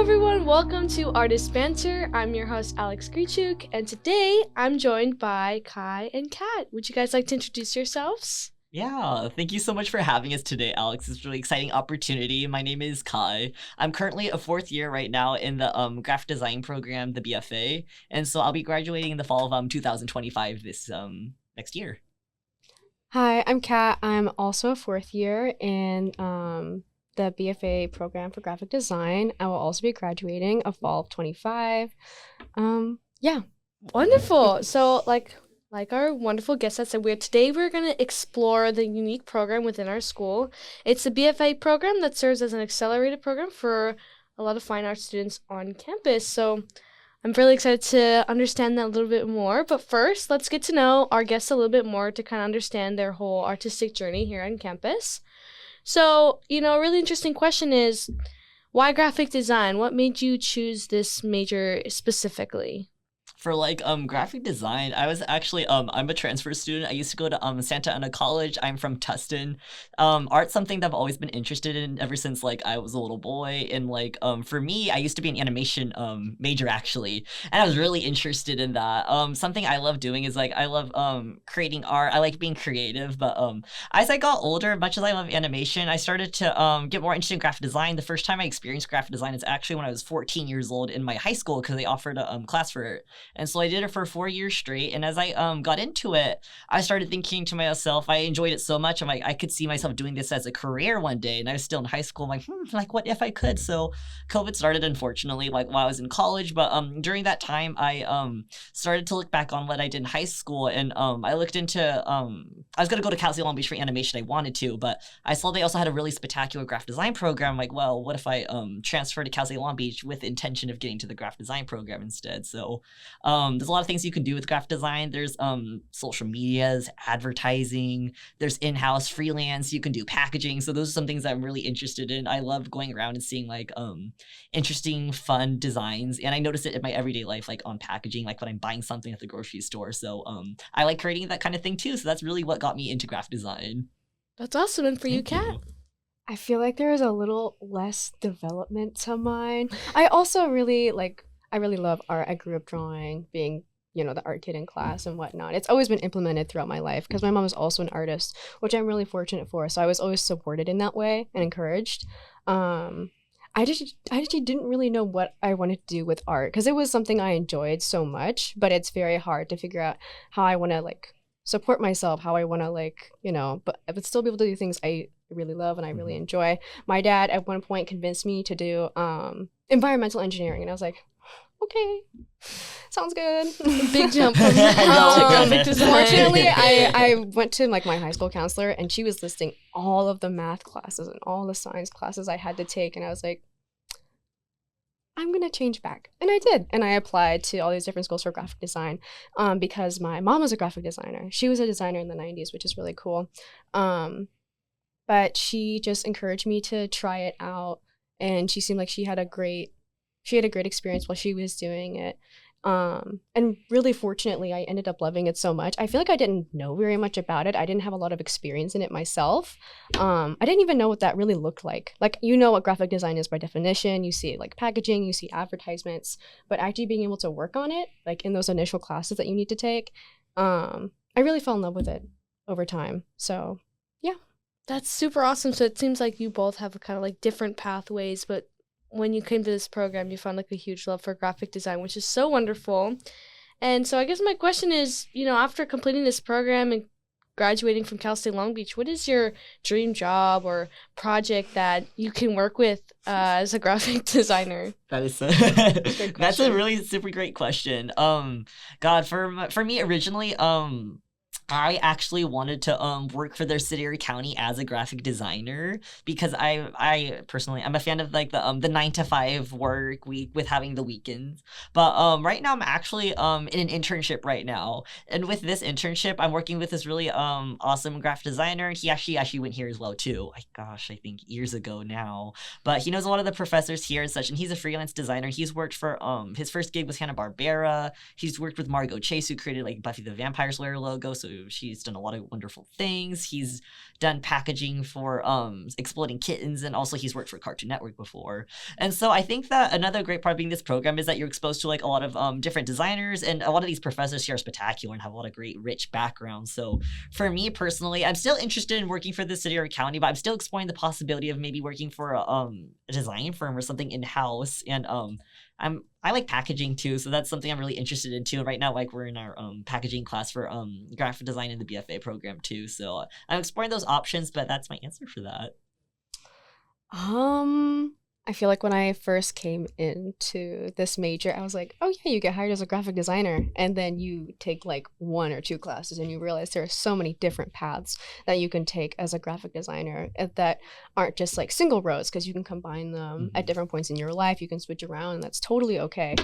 everyone, welcome to Artist Banter. I'm your host Alex Gryciuk, and today I'm joined by Kai and Kat. Would you guys like to introduce yourselves? Yeah, thank you so much for having us today, Alex. It's a really exciting opportunity. My name is Kai. I'm currently a fourth year right now in the graphic design program, the B.F.A, and so I'll be graduating in the fall of 2025 this next year. Hi, I'm Kat. I'm also a fourth year in the B.F.A program for graphic design. I will also be graduating of fall of 25. Yeah. Wonderful. So like our wonderful guest said, today we're going to explore the unique program within our school. It's the B.F.A program that serves as an accelerated program for a lot of fine arts students on campus. So I'm really excited to understand that a little bit more. But first, let's get to know our guests a little bit more to kind of understand their whole artistic journey here on campus. So, a really interesting question is, why graphic design? What made you choose this major specifically? For graphic design, I was actually I'm a transfer student. I used to go to Santa Ana College. I'm from Tustin. Art's something that I've always been interested in ever since I was a little boy. And for me, I used to be an animation major actually, and I was really interested in that. Something I love doing is I love creating art. I like being creative, but as I got older, much as I love animation, I started to get more interested in graphic design. The first time I experienced graphic design is actually when I was 14 years old in my high school because they offered a class for it. And so I did it for 4 years straight. And as I got into it, I started thinking to myself, I enjoyed it so much. I'm like, I could see myself doing this as a career one day. And I was still in high school. I'm like, what if I could? So COVID started, unfortunately, while I was in college. But during that time, I started to look back on what I did in high school. And I looked into, I was going to go to Cal State Long Beach for animation. I wanted to, but I saw they also had a really spectacular graphic design program. I'm like, well, what if I transfer to Cal State Long Beach with the intention of getting to the graphic design program instead? So there's a lot of things you can do with graphic design. There's social medias, advertising, there's in-house freelance, you can do packaging. So those are some things that I'm really interested in. I love going around and seeing interesting, fun designs. And I notice it in my everyday life, on packaging, when I'm buying something at the grocery store. So I like creating that kind of thing too. So that's really what got me into graphic design. That's awesome. And for you, Kat? I feel like there is a little less development to mine. I also really I really love art. I grew up drawing, being, the art kid in class and whatnot. It's always been implemented throughout my life because my mom is also an artist, which I'm really fortunate for. So I was always supported in that way and encouraged. I actually didn't really know what I wanted to do with art because it was something I enjoyed so much, but it's very hard to figure out how I want to support myself, how I want to but still be able to do things I really love and I really enjoy. My dad at one point convinced me to do environmental engineering, and I was like, okay, sounds good. Big jump from graphic design. Fortunately, I went to my high school counselor, and she was listing all of the math classes and all the science classes I had to take, and I was like, I'm gonna change back. And I did. And I applied to all these different schools for graphic design because my mom was a graphic designer. She was a designer in the 90s, which is really cool. But she just encouraged me to try it out, and she seemed like she had a great experience while she was doing it. And really fortunately, I ended up loving it so much. I feel like I didn't know very much about it. I didn't have a lot of experience in it myself. I didn't even know what that really looked like. What graphic design is by definition. You see it packaging, you see advertisements, but actually being able to work on it, in those initial classes that you need to take, I really fell in love with it over time. So, yeah. That's super awesome. So it seems like you both have kind of different pathways, but when you came to this program, you found a huge love for graphic design, which is so wonderful. And so I guess my question is, after completing this program and graduating from Cal State Long Beach, what is your dream job or project that you can work with as a graphic designer? That is that's a really super great question. God, for me originally, I actually wanted to work for their city or county as a graphic designer because I personally I'm a fan of the 9-to-5 work week with having the weekends. But right now I'm actually in an internship right now, and with this internship I'm working with this really awesome graphic designer, and he actually went here as well too. I think years ago now, but he knows a lot of the professors here and such, and he's a freelance designer. He's worked for his first gig was Hanna-Barbera. He's worked with Margot Chase, who created Buffy the Vampire Slayer logo, so she's done a lot of wonderful things. He's done packaging for Exploding Kittens, and also he's worked for Cartoon Network before. And so I think that another great part of being this program is that you're exposed to like a lot of different designers, and a lot of these professors here are spectacular and have a lot of great rich backgrounds. So for me personally, I'm still interested in working for the city or county, but I'm still exploring the possibility of maybe working for a design firm or something in-house. And I like packaging too, so that's something I'm really interested in too. And right now, like, we're in our packaging class for graphic design in the B.F.A program too. So I'm exploring those options, but that's my answer for that. I feel like when I first came into this major, I was like, oh yeah, you get hired as a graphic designer. And then you take like 1 or 2 classes and you realize there are so many different paths that you can take as a graphic designer that aren't just like single roads, because you can combine them at different points in your life. You can switch around, and that's totally okay.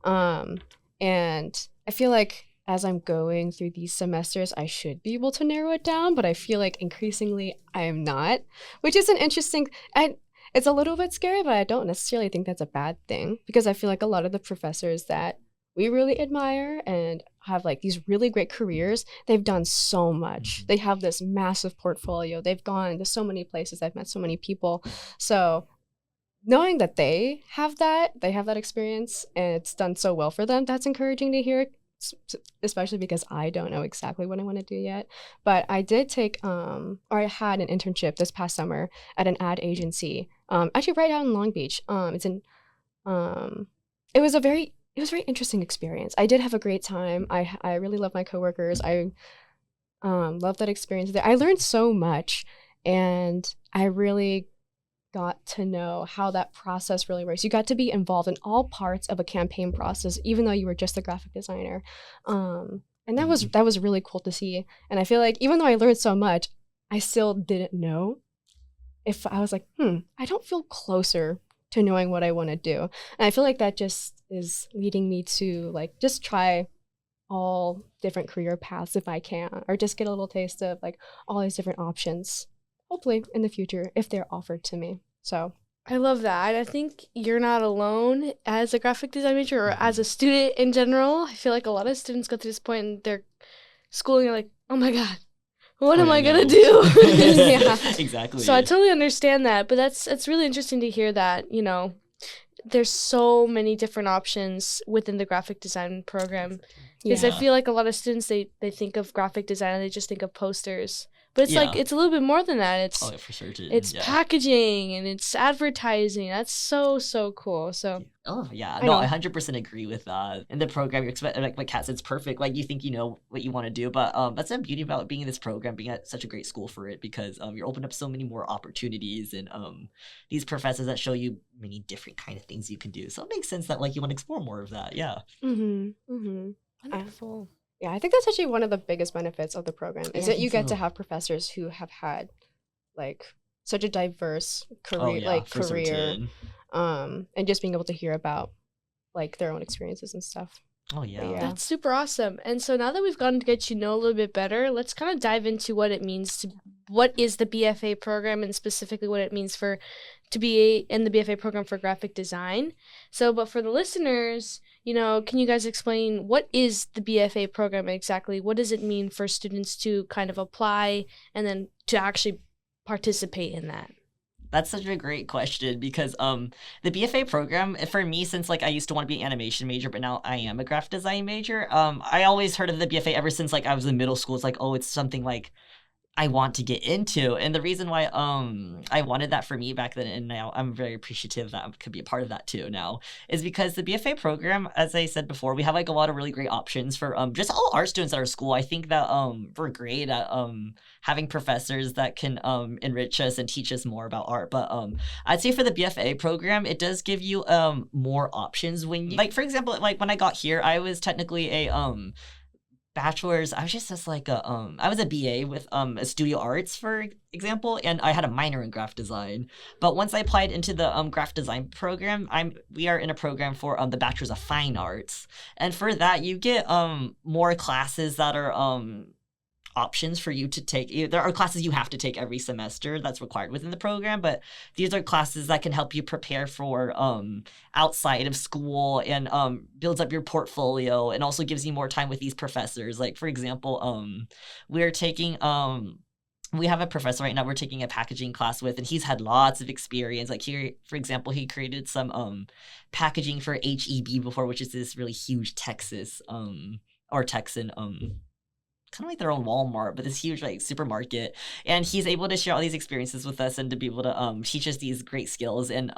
And I feel like as I'm going through these semesters, I should be able to narrow it down, but I feel like increasingly I am not, which is an interesting... It's a little bit scary, but I don't necessarily think that's a bad thing, because I feel like a lot of the professors that we really admire and have like these really great careers, they've done so much. They have this massive portfolio. They've gone to so many places. They've met so many people. So knowing that they have that experience and it's done so well for them, that's encouraging to hear, especially because I don't know exactly what I want to do yet. But I did take or I had an internship this past summer at an ad agency, actually right out in Long Beach. It was a very interesting experience. I did have a great time. I really love my coworkers. I love that experience there. I learned so much, and I really got to know how that process really works. You got to be involved in all parts of a campaign process, even though you were just a graphic designer. And that was really cool to see. And I feel like even though I learned so much, I still didn't know if I was like, I don't feel closer to knowing what I want to do. And I feel like that just is leading me to like just try all different career paths if I can, or just get a little taste of like all these different options, hopefully in the future, if they're offered to me. So I love that. I think you're not alone as a graphic design major or as a student in general. I feel like a lot of students go to this point in their schooling and are like, oh my God, what am I going to do? Yeah, exactly. So I totally understand that. But it's really interesting to hear that, you know, there's so many different options within the graphic design program. Because I feel like a lot of students, they think of graphic design and they just think of posters. But it's like, it's a little bit more than that. It's for certain. It's packaging and it's advertising. That's so cool. So no, I 100% agree with that. In the program, you expect, like Kat said, it's perfect. Like, you think you know what you want to do, but that's the beauty about being in this program, being at such a great school for it, because you're opening up so many more opportunities, and these professors that show you many different kind of things you can do. So it makes sense that like you want to explore more of that. Yeah. Wonderful. Yeah, I think that's actually one of the biggest benefits of the program is that you get to have professors who have had like such a diverse career, and just being able to hear about like their own experiences and stuff. Oh yeah. That's super awesome. And so now that we've gotten to get you know a little bit better, let's kind of dive into what it means what is the B.F.A program, and specifically what it means to be in the B.F.A program for graphic design. So, but for the listeners, you know, can you guys explain what is the B.F.A program exactly? What does it mean for students to kind of apply and then to actually participate in that? That's such a great question, because the B.F.A program, for me, since like I used to want to be an animation major, but now I am a graphic design major, I always heard of the B.F.A ever since like I was in middle school. It's like, oh, it's something like I want to get into. And the reason why I wanted that for me back then, and now I'm very appreciative that I could be a part of that too now, is because the B.F.A program, as I said before, we have like a lot of really great options for just all art students at our school. I think that we're great at having professors that can enrich us and teach us more about art. But I'd say for the B.F.A program, it does give you more options. When you, like, for example, like when I got here, I was technically a bachelor's. I was just like a I was a BA with a studio arts, for example, and I had a minor in graphic design. But once I applied into the graphic design program, we are in a program for the bachelor's of fine arts, and for that you get more classes that are options for you to take. There are classes you have to take every semester that's required within the program, but these are classes that can help you prepare for outside of school and builds up your portfolio and also gives you more time with these professors. Like, for example, we're taking we have a professor right now we're taking a packaging class with, and he's had lots of experience. Like, here, for example, he created some packaging for HEB before, which is this really huge Texas or Texan kind of like their own Walmart, but this huge like supermarket. And he's able to share all these experiences with us and to be able to teach us these great skills. And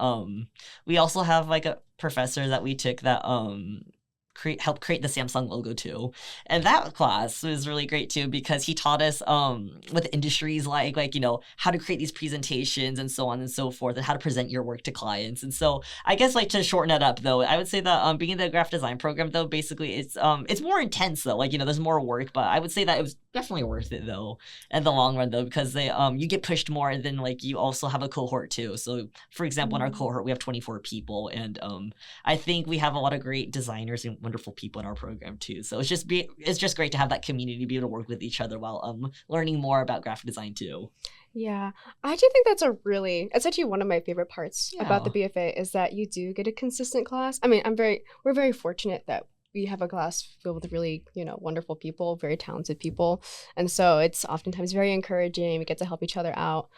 we also have like a professor that we took that help create the Samsung logo too. And that class was really great too, because he taught us what the industries like, you know, how to create these presentations and so on and so forth, and how to present your work to clients. And so I guess, like, to shorten it up though, I would say that being in the graphic design program though, basically it's more intense though. Like, you know, there's more work, but I would say that it was definitely worth it though in the long run though, because they you get pushed more, and then like you also have a cohort too. So for example, in our cohort we have 24 people, and I think we have a lot of great designers and wonderful people in our program too. So it's just great to have that community, be able to work with each other while learning more about graphic design too. Yeah, I actually think it's actually one of my favorite parts about the B.F.A is that you do get a consistent class. I mean, we're very fortunate that we have a class filled with really, you know, wonderful people, very talented people. And so it's oftentimes very encouraging. We get to help each other out.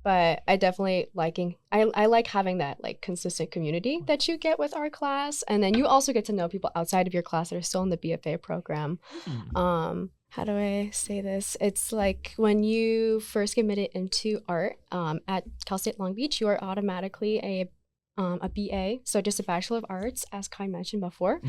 But I definitely I like having that like consistent community that you get with our class. And then you also get to know people outside of your class that are still in the B.F.A program. How do I say this? It's like when you first get admitted into art at Cal State Long Beach, you are automatically a BA, so just a Bachelor of Arts, as Kai mentioned before.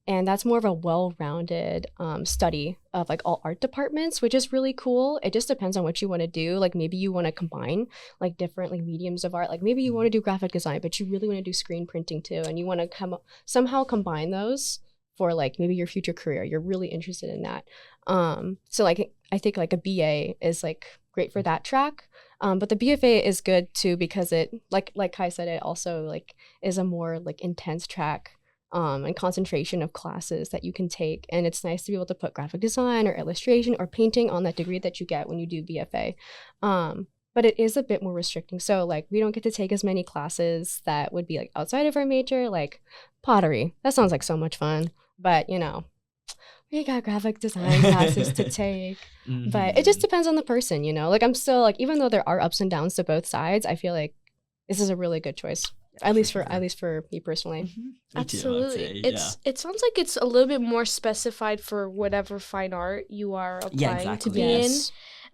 And that's more of a well-rounded study of like all art departments, which is really cool. It just depends on what you want to do. Like, maybe you want to combine like different like mediums of art. Like, maybe you want to do graphic design, but you really want to do screen printing too, and you want to somehow combine those for like maybe your future career. You're really interested in that. So like I think like a BA is like great for that track. But the B.F.A is good too, because it like Kai said, it also like is a more like intense track and concentration of classes that you can take. And it's nice to be able to put graphic design or illustration or painting on that degree that you get when you do B.F.A. But it is a bit more restricting. So like we don't get to take as many classes that would be like outside of our major, like pottery. That sounds like so much fun. But, you know, we got graphic design classes to take. But it just depends on the person, you know? Like, I'm still like, even though there are ups and downs to both sides, I feel like this is a really good choice. At least for me personally. Absolutely. It sounds like it's a little bit more specified for whatever fine art you are applying to be in.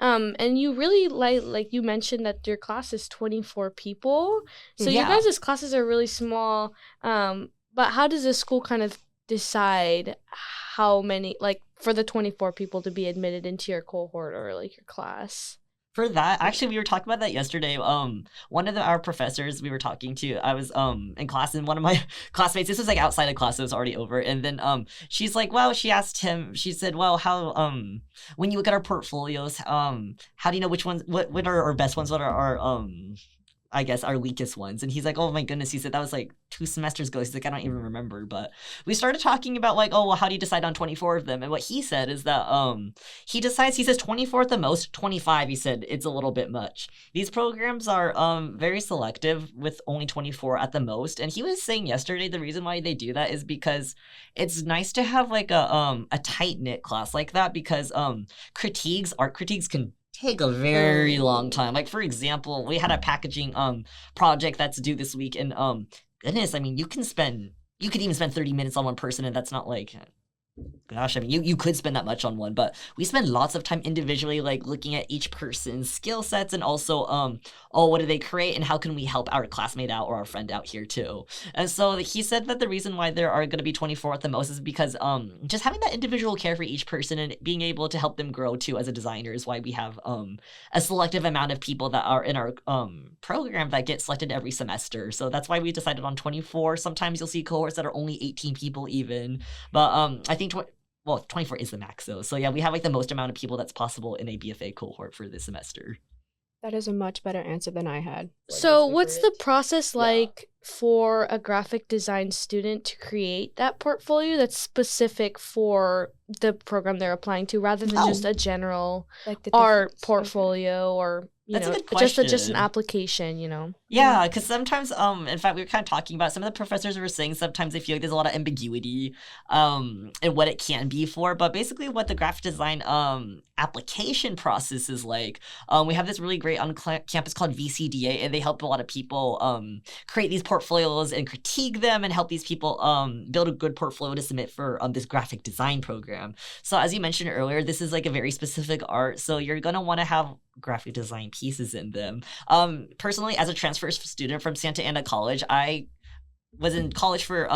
And you really like you mentioned that your class is 24 people. So you guys' classes are really small. But how does the school kind of decide how many, like, for the 24 people to be admitted into your cohort or like your class? For that, actually, we were talking about that yesterday. One of our professors we were talking to, I was in class, and one of my classmates, this was like outside of class, so it was already over. And then she's like, well, she asked him, she said, well, how when you look at our portfolios, how do you know which ones, what are our best ones, what are our I guess our weakest ones? And he's like, oh my goodness, he said that was like 2 semesters ago. He's like, I don't even remember. But we started talking about like, oh, well, how do you decide on 24 of them? And what he said is that he says 24 at the most, 25, he said, it's a little bit much. These programs are very selective with only 24 at the most. And he was saying yesterday the reason why they do that is because it's nice to have like a tight-knit class like that, because art critiques can take a very long time. Like, for example, we had a packaging project that's due this week, and goodness, I mean, you could even spend 30 minutes on one person, and that's not like, gosh, I mean, you could spend that much on one, but we spend lots of time individually, like, looking at each person's skill sets, and also, what do they create, and how can we help our classmate out or our friend out here, too. And so he said that the reason why there are going to be 24 at the most is because just having that individual care for each person and being able to help them grow, too, as a designer is why we have a selective amount of people that are in our program that get selected every semester. So that's why we decided on 24. Sometimes you'll see cohorts that are only 18 people even, but I think 24 is the max, though. So yeah, we have like the most amount of people that's possible in a B.F.A cohort for this semester. That is a much better answer than I had. So what's the process like for a graphic design student to create that portfolio that's specific for the program they're applying to, rather than just a general Like the art difference. portfolio or That's a good just an question. application, you know. Yeah, because sometimes, in fact, we were kind of talking about some of the professors were saying sometimes they feel like there's a lot of ambiguity, in what it can be for. But basically, what the graphic design application process is like, we have this really great on campus called VCDA, and they help a lot of people create these portfolios and critique them, and help these people build a good portfolio to submit for this graphic design program. So as you mentioned earlier, this is like a very specific art, so you're gonna want to have graphic design pieces in them. Personally, as a transfer student from Santa Ana College, I was in college for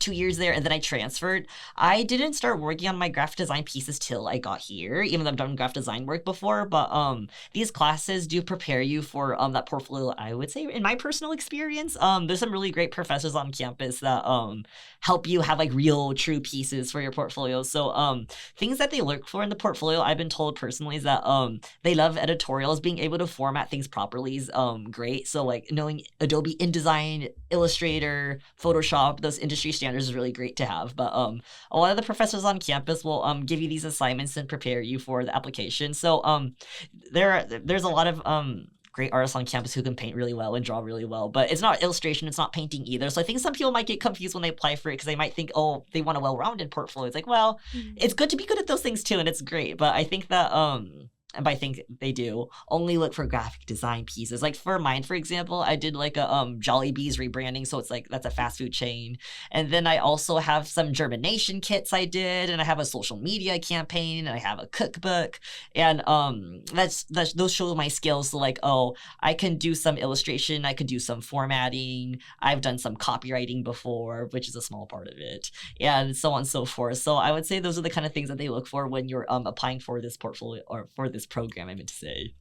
2 years there, and then I transferred. I didn't start working on my graphic design pieces till I got here, even though I've done graphic design work before. But these classes do prepare you for that portfolio. I would say, in my personal experience, there's some really great professors on campus that help you have like real, true pieces for your portfolio. So things that they look for in the portfolio, I've been told personally, is that they love editorials. Being able to format things properly is great. So like knowing Adobe InDesign, Illustrator, Photoshop, those industry standards is really great to have. But a lot of the professors on campus will give you these assignments and prepare you for the application. So there's a lot of great artists on campus who can paint really well and draw really well, but it's not illustration, it's not painting either. So I think some people might get confused when they apply for it, because they might think, oh, they want a well-rounded portfolio. It's like, well, it's good to be good at those things too, and it's great. But I think that and I think they do only look for graphic design pieces. Like for mine, for example, I did like a Jollibee's rebranding, so it's like that's a fast food chain. And then I also have some germination kits I did, and I have a social media campaign, and I have a cookbook, and that's those show my skills. So like, oh, I can do some illustration, I could do some formatting, I've done some copywriting before, which is a small part of it, and so on and so forth. So I would say those are the kind of things that they look for when you're applying for this portfolio, or for this program, I meant to say.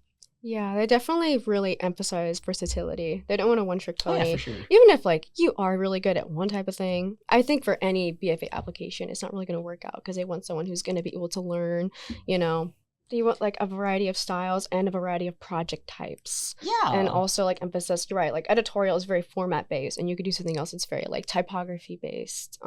Yeah, they definitely really emphasize versatility. They don't want a one-trick Oh pony. yeah, for sure. Even if like you are really good at one type of thing, I think for any B.F.A application, it's not really going to work out, because they want someone who's going to be able to learn, they want like a variety of styles and a variety of project types. Yeah. And also like emphasis, you're right, like editorial is very format based, and you could do something else that's very like typography based.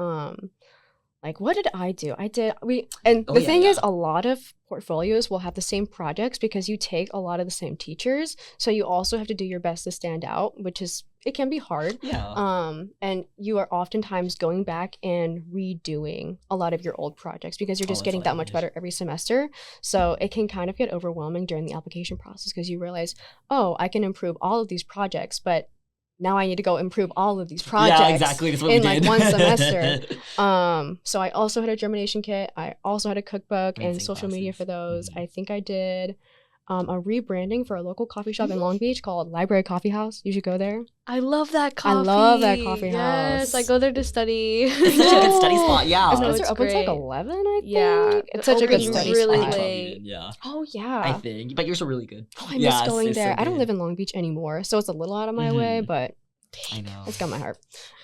Like, what did I do? The thing is, a lot of portfolios will have the same projects because you take a lot of the same teachers. So you also have to do your best to stand out, it can be hard. Yeah. And you are oftentimes going back and redoing a lot of your old projects because you're just that's getting what I that much did. better every semester. So it can kind of get overwhelming during the application process, because you realize, oh, I can improve all of these projects, but now I need to go improve all of these projects Yeah, exactly. That's what in we like did. one semester. So I also had a germination kit. I also had a cookbook and Rinsing social media classes. for those. Mhm. I think I did a rebranding for a local coffee shop in Long Beach called Library Coffee House. You should go there. I love that coffee. I love that coffee Yes, I house. go there to study. It's such a good study spot. Yeah. It's No, nice. it's It opens like great. 11, I think. Yeah, It's such a good opens study really spot. late. Yeah. Oh, yeah. I think. But yours are really good. Oh, I miss Yes, going it's so there. I don't good. live in Long Beach anymore, so it's a little out of my way, but I know. it's got my heart.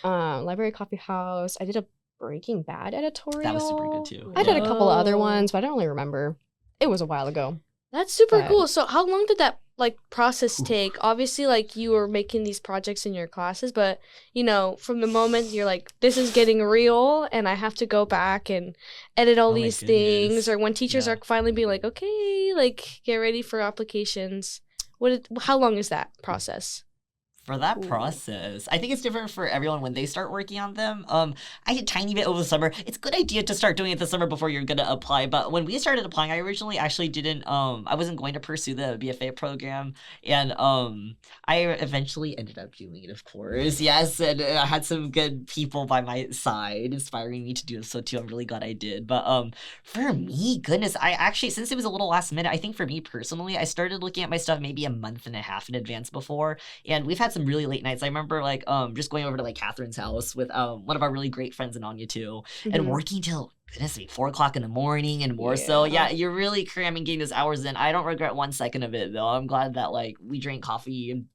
Library Coffee House. I did a Breaking Bad editorial. That was super good too. I did a couple of other Oh. ones, but I don't really remember. It was a while ago. That's super But- cool. So how long did that process Oof. take? Obviously, like you were making these projects in your classes, but from the moment you're like, this is getting real and I have to go back and edit all Oh my these goodness. things, or when teachers Yeah. are finally being like, okay, like get ready for applications. How long is that process? For that Ooh. process, I think it's different for everyone when they start working on them. I did a tiny bit over the summer. It's a good idea to start doing it this summer before you're gonna apply. But when we started applying, I originally actually didn't. I wasn't going to pursue the B.F.A program, and I eventually ended up doing it. Of course, yes, and I had some good people by my side inspiring me to do so too. I'm really glad I did. But for me, goodness, I actually, since it was a little last minute, I think for me personally, I started looking at my stuff maybe a month and a half in advance before, and we've had some really late nights. I remember like just going over to like Catherine's house with one of our really great friends in Anya too, and Mhm. working till goodness me 4 o'clock in the morning and more. So yeah, you're really cramming getting those hours in. I don't regret 1 second of it though. I'm glad that like we drank coffee and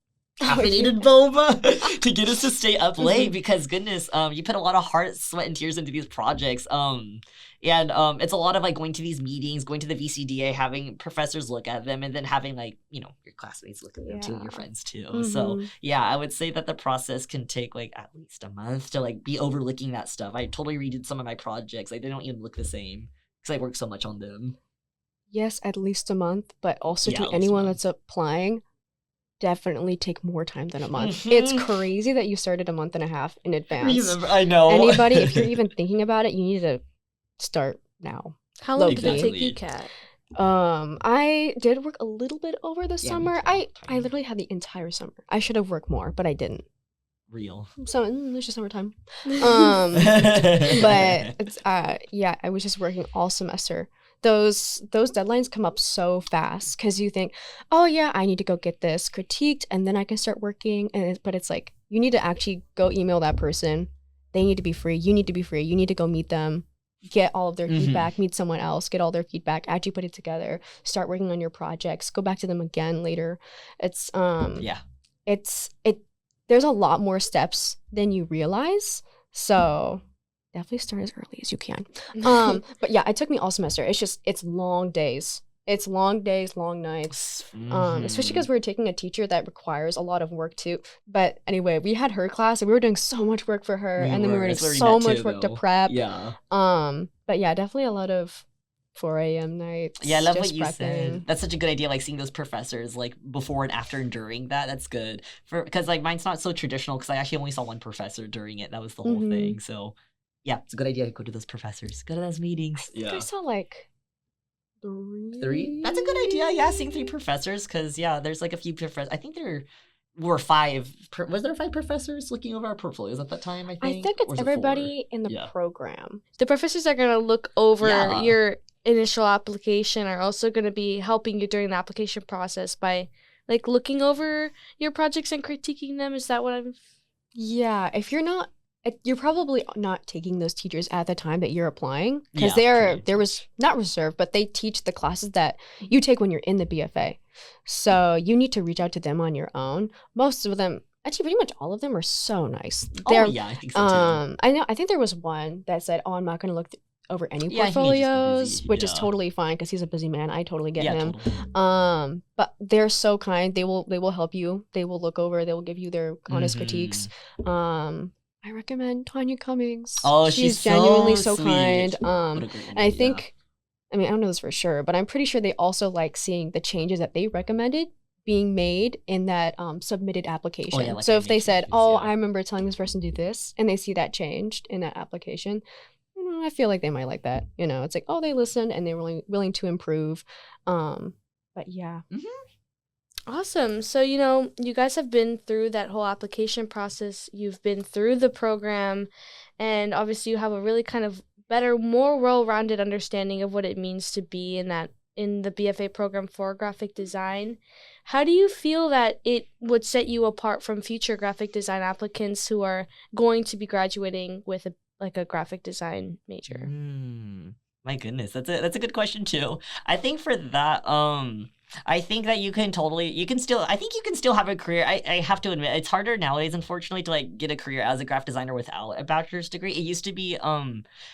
caffeinated boba to get us to stay up late because goodness, you put a lot of heart, sweat, and tears into these projects. And it's a lot of like going to these meetings, going to the VCDA, having professors look at them, and then having like, you know, your classmates look at them too, and your friends too. So yeah, I would say that the process can take like at least a month to like be overlooking that stuff. I totally redid some of my projects. Like they don't even look the same because I work so much on them. Yes, at least a month, but also Yeah, to at least a anyone month. that's applying, definitely take more time than a month. It's crazy that you started a month and a half in advance. Remember, I know. Anybody, if you're even thinking about it, you need to start now. How long did Low-key. it take you, Kat? I did work a little bit over the Yeah, me summer. too. I literally had the entire summer. I should have worked more, but I didn't. Real. So it's just summertime. But it's yeah, I was just working all semester. Those deadlines come up so fast because you think, oh yeah, I need to go get this critiqued and then I can start working. But it's like you need to actually go email that person. They need to be free. You need to be free. You need to go meet them, get all of their feedback, meet someone else, get all their feedback, actually put it together, start working on your projects, go back to them again later. It's there's a lot more steps than you realize. So definitely start as early as you can. But yeah, it took me all semester. It's long days. It's long days, long nights. Especially because we're taking a teacher that requires a lot of work too. But anyway, we had her class and we were doing so much work for her, and then we were doing so much work to prep. Yeah. But yeah, definitely a lot of 4 a.m. nights. Yeah, I love just what you prepping. said. That's such a good idea, like seeing those professors like before and after and during that. That's good. Because like mine's not so traditional because I actually only saw one professor during it. That was the whole thing. So yeah, it's a good idea to go to those professors. Go to those meetings. I think I saw like three. That's a good idea. Yeah, seeing 3 professors because yeah, there's like a few professors. I think there were 5. Was there 5 professors looking over our portfolios at that time? I think it's Or was it everybody 4? in the program. The professors are going to look over Yeah. your initial application, are also going to be helping you during the application process by like looking over your projects and critiquing them. Is that what I'm... Yeah, if you're not, you're probably not taking those teachers at the time that you're applying because Yeah, there was not reserved, but they teach the classes that you take when you're in the B.F.A. So you need to reach out to them on your own. Most of them, actually, pretty much all of them are so nice. Oh yeah, I think so too. I think there was one that said, "Oh, I'm not going to look over any Yeah, he may just be portfolios," busy, which is yeah. totally fine because he's a busy man. I totally get Yeah, him. totally. But they're so kind. They will help you. They will look over. They will give you their honest critiques. I recommend Tanya Cummings. Oh, she's she's genuinely so so sweet. kind. What a great And I lady, think, I mean, I don't know this for sure, but I'm pretty sure they also like seeing the changes that they recommended being made in that submitted application. like So I if they made said, changes, "Oh, yeah. I remember telling this person to do this," and they see that changed in that application, I feel like they might like that. It's like, oh, they listened and they're willing to improve. But yeah. Awesome. So, you guys have been through that whole application process. You've been through the program, and obviously you have a really kind of better, more well-rounded understanding of what it means to be in the B.F.A program for graphic design. How do you feel that it would set you apart from future graphic design applicants who are going to be graduating with a graphic design major? My goodness, that's a good question too. I think for that, I think that you can still have a career. I have to admit, it's harder nowadays, unfortunately, to like get a career as a graphic designer without a bachelor's degree. It used to be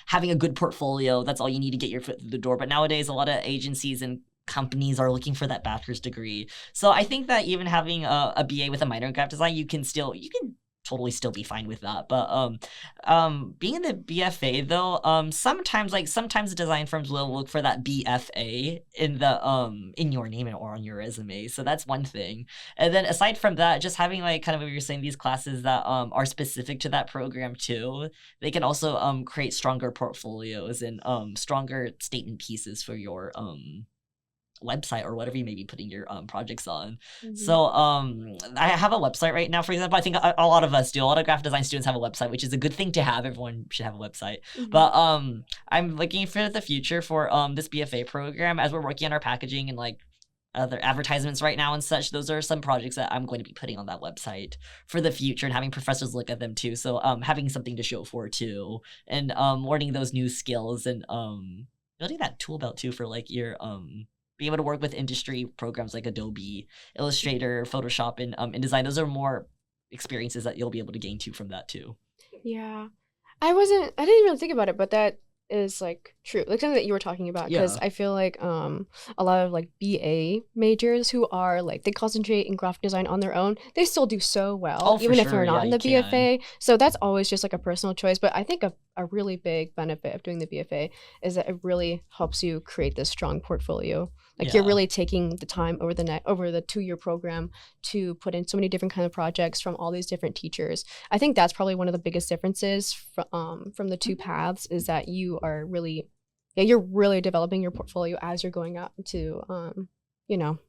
having a good portfolio. That's all you need to get your foot through the door. But nowadays, a lot of agencies and companies are looking for that bachelor's degree. So I think that even having a BA with a minor in graphic design, you can totally still be fine with that. But being in the B.F.A though, sometimes design firms will look for that B.F.A in your name or on your resume. So that's one thing. And then aside from that, just having like kind of what you're saying, these classes that are specific to that program too, they can also create stronger portfolios and stronger statement pieces for your website or whatever you may be putting your projects on. So I have a website right now, for example. I think a lot of us do. A lot of graphic design students have a website, which is a good thing to have. Everyone should have a website. But I'm looking for the future for this B.F.A program as we're working on our packaging and like other advertisements right now and such. Those are some projects that I'm going to be putting on that website for the future and having professors look at them too. So having something to show for too, and learning those new skills and building that tool belt too for like your being able to work with industry programs like Adobe, Illustrator, Photoshop, and InDesign. Those are more experiences that you'll be able to gain too from that too. Yeah. I didn't even think about it, but that is like true. Like something that you were talking about, because Yeah. I feel like a lot of like B.A majors who are like they concentrate in graphic design on their own, they still do so well, Oh, for even if sure. they're not Yeah, in you the can. B.F.A. So that's always just like a personal choice. But I think a really big benefit of doing the B.F.A is that it really helps you create this strong portfolio. Like you're Yeah. really taking the time over the 2-year program to put in so many different kind of projects from all these different teachers. I think that's probably one of the biggest differences from the two paths, is that you're really developing your portfolio as you're going out to you know,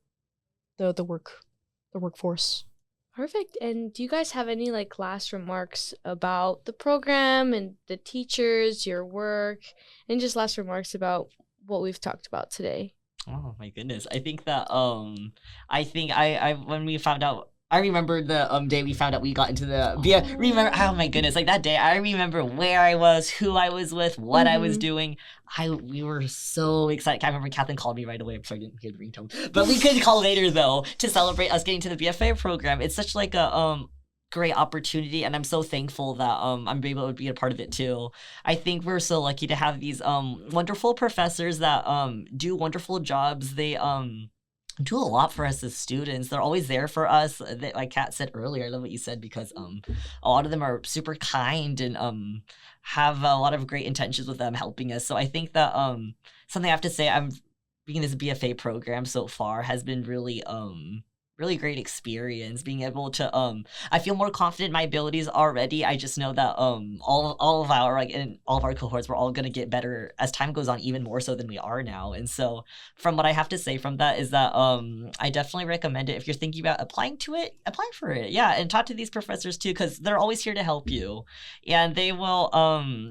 the workforce. Perfect. And do you guys have any like last remarks about the program and the teachers, your work, and just last remarks about what we've talked about today? Oh my goodness. I think that I think I when we found out, I remember the day we found out we got into the remember, oh my goodness, like that day I remember where I was, who I was with, what I was doing. We were so excited. I remember Kathleen called me right away. I'm sorry I didn't hear the ringtone. But we could call later though to celebrate us getting to the B.F.A program. It's such like a great opportunity, and I'm so thankful that I'm able to be a part of it too. I think we're so lucky to have these wonderful professors that do wonderful jobs. They do a lot for us as students. They're always there for us. Like Kat said earlier, I love what you said, because a lot of them are super kind and have a lot of great intentions with them helping us. So I think that something I have to say, I'm being this B.F.A program so far has been really great experience. Being able to I feel more confident in my abilities already. I just know that all of our like in all of our cohorts, we're all gonna get better as time goes on, even more so than we are now. And so from what I have to say from that is that I definitely recommend it. If you're thinking about applying to it, apply for it. Yeah, and talk to these professors too, because they're always here to help you, and they will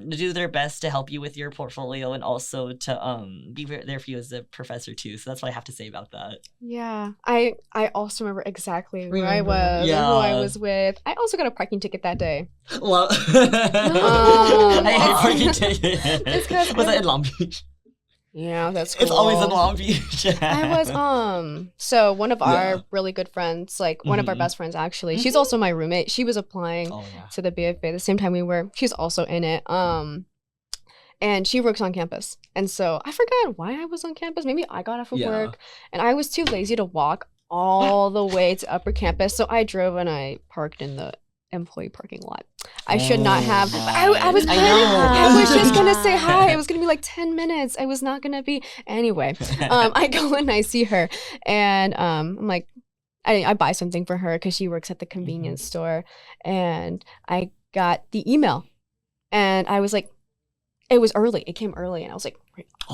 do their best to help you with your portfolio, and also to be there for you as a professor too. So that's what I have to say about that. Yeah, I also remember exactly where I was and who I was with. I also got a parking ticket that day. Well, I hate parking tickets. It's 'cause Was it in Long Beach? Yeah, that's cool. It's always in Long Beach. I was so one of our really good friends, like one of our best friends actually, she's also my roommate. She was applying to the B.F.A the same time we were. She's also in it. And she works on campus. And so I forgot why I was on campus. Maybe I got off of work and I was too lazy to walk all the way to upper campus. So I drove and I parked in the employee parking lot. I should not have. I was planning. I was just going to say hi. It was going to be like 10 minutes. I was not going to be. Anyway, I go and I see her and I'm like, I buy something for her because she works at the convenience store. And I got the email and I was like, it was early. It came early, and I was like,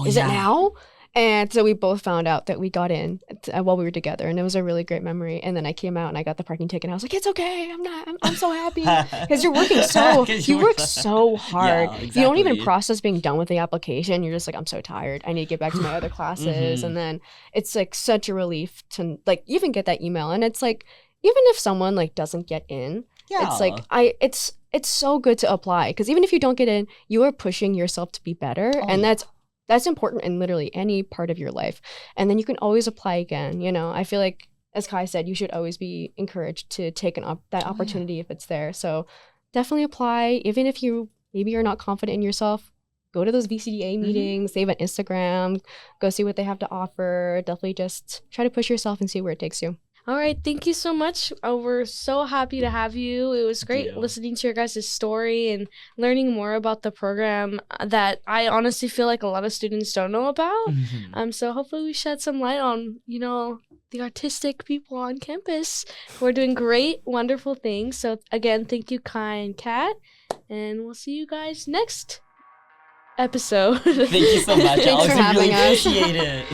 "Is it now?" And so we both found out that we got in while we were together, and it was a really great memory. And then I came out and I got the parking ticket, and I was like, "It's okay. I'm so happy because you're working so you work so hard. Yeah, You don't even exactly. process being done with the application. You're just like, I'm so tired. I need to get back to my other classes." And then it's like such a relief to like even get that email, and it's like even if someone like doesn't get in, it's like it's so good to apply because even if you don't get in, you are pushing yourself to be better, and that's important in literally any part of your life. And then you can always apply again. You know, I feel like as Kai said, you should always be encouraged to take that opportunity if it's there. So definitely apply, even if maybe you're not confident in yourself. Go to those VCDA meetings. They have an Instagram. Go see what they have to offer. Definitely just try to push yourself and see where it takes you. All right, thank you so much. We're so happy to have you. It was great listening to your guys' story and learning more about the program that I honestly feel like a lot of students don't know about. So hopefully we shed some light on, the artistic people on campus who are doing great, wonderful things. So again, thank you, Kai and Kat, and we'll see you guys next episode. Thank you so much. Thanks for having us. Appreciate it.